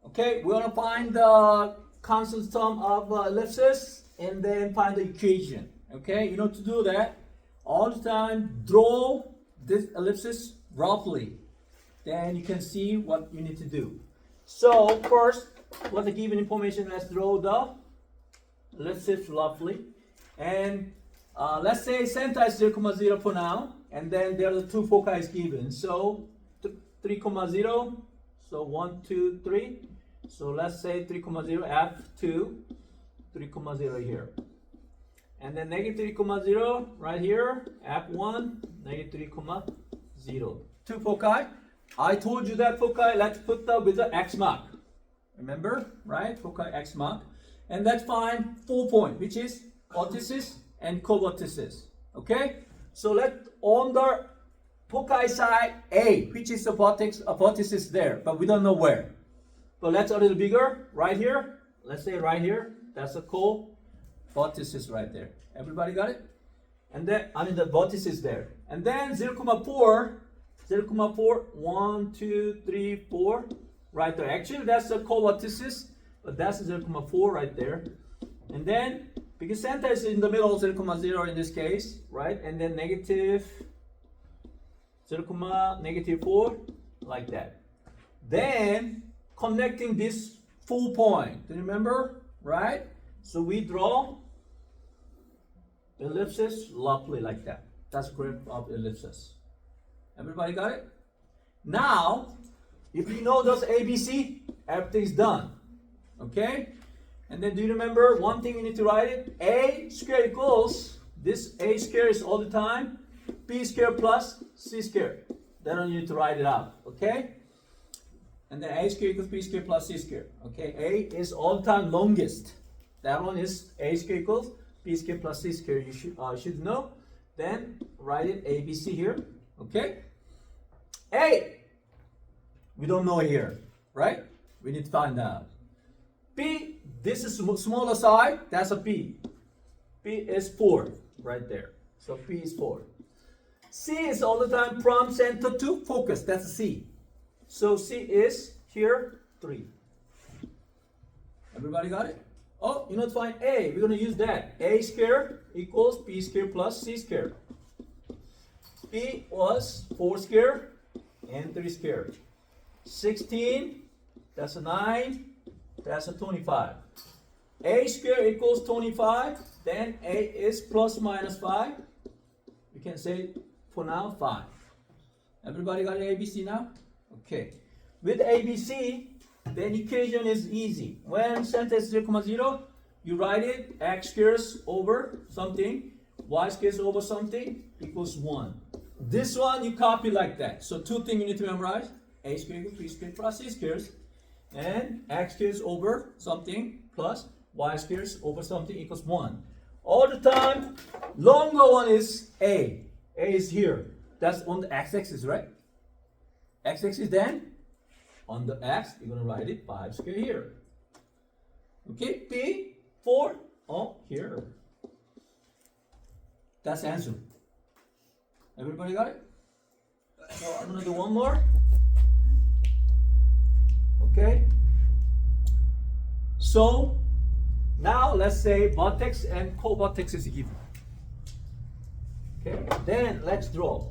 Okay, we want to find the constant sum of ellipses and then find the equation. Okay, to do that, all the time draw this ellipsis roughly. Then you can see what you need to do. So first, what's the given information? Let's draw the ellipsis roughly. And let's say center is 0, 0 for now. And then there are the two foci is given. So 3, 0. So 1, 2, 3. So let's say 3, 0, F2, 3, 0 here. And then negative 3, 0 right here, F1, negative 3, 0. Two foci. I told you that foci, let's put that with the X mark. Remember, right? Foci X mark. And let's find 4 points, which is vertices and co-vertices. Okay? So on the foci side A, which is a vertex is there, but we don't know where. But let's a little bigger, right here. Let's say right here, that's a co-vertices right there. Everybody got it? And then, the vertices is there. And then 0, 4, 1, 2, 3, 4, right there. Actually, that's the co-vertices, but that's 0, 4 right there. And then, because center is in the middle, 0, 0 in this case, right? And then negative 0, negative 4, like that. Then, connecting this 4 point. Do you remember? Right? So we draw ellipses roughly like that. That's graph of ellipses. Everybody got it? Now, if you know those ABC, everything's done. Okay? And then do you remember one thing you need to write it? A square equals, this A square is all the time, B square plus C square. Then you need to write it out. Okay? And then A square equals B square plus C square. Okay? A is all the time longest. That one is A square equals B square plus C square. You should know. Then write it ABC here. Okay? A. We don't know here. Right? We need to find out. B. This is smaller side. That's a B. B is 4. Right there. So B is 4. C is all the time from center to focus. That's a C. So C is here 3. Everybody got it? Oh, you know to find A. We're going to use that. A square equals B square plus C square. B was 4 square and 3 square. 16, that's a 9, that's a 25. A square equals 25, then A is plus minus 5. We can say for now 5. Everybody got ABC now? Okay. With ABC, the equation is easy. When center is 0, 0, you write it x squares over something, y squares over something equals 1. This one you copy like that. So two things you need to memorize. A squared equals B squared plus C squares. And x squares over something plus y squares over something equals 1. All the time, longer one is A. A is here. That's on the x-axis, right? X-axis, then on the x, you're going to write it 5 square here. Okay, B, 4, oh, here. That's the answer. Everybody got it? So I'm going to do one more. Okay. So now let's say vertex and co-vertex is given. Okay, then let's draw.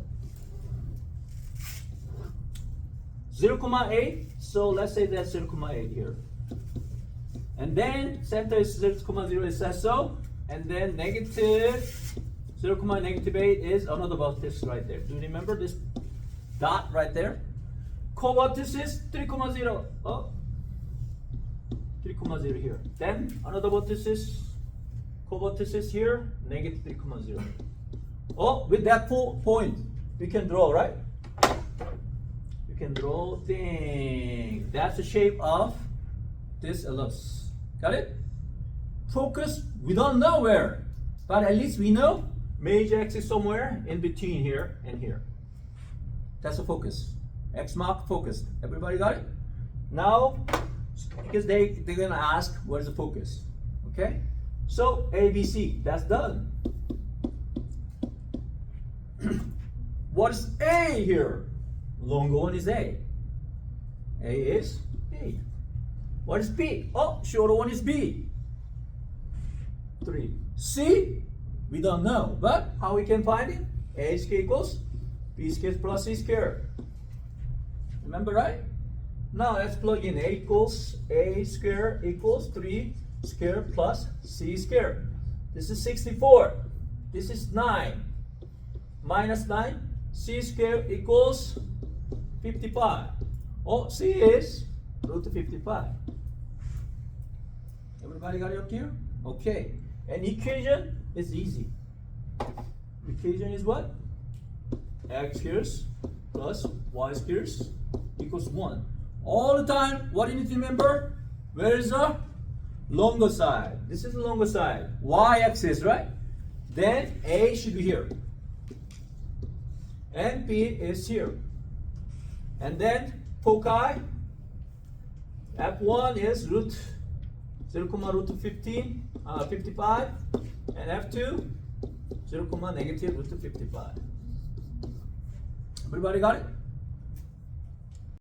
0, 8, so let's say that's 0, 8 here. And then center is 0, 0, it says so. And then negative 0, negative 8 is another vertex right there. Do you remember this dot right there? Co-vertices 3, 0. Oh, 3, 0 here. Then another vertices, co-vertices here, negative 3, 0. Oh, with that 4 point, we can draw, right? You can draw thing. That's the shape of this ellipse. Got it? Focus, we don't know where, but at least we know major axis somewhere in between here and here. That's the focus. X mark focus. Everybody got it? Now, because they're gonna ask where's the focus. Okay? So ABC, that's done. What's A here? Longer one is A. A is B. What is B? Oh, shorter one is B. 3. C? We don't know, but how we can find it? A square equals B square plus C square. Remember, right? Now let's plug in A square equals 3 square plus C square. This is 64. This is 9. Minus 9. C square equals 55. Oh, C is root 55. Everybody got it up here? Okay. And equation is easy. Equation is what? X squares plus y squares equals 1. All the time, what do you need to remember? Where is the longer side? This is the longer side. Y-axis, right? Then A should be here. And B is here. And then foci, F1 is root 0, root 55, and F2 0, negative root 55. Everybody got it?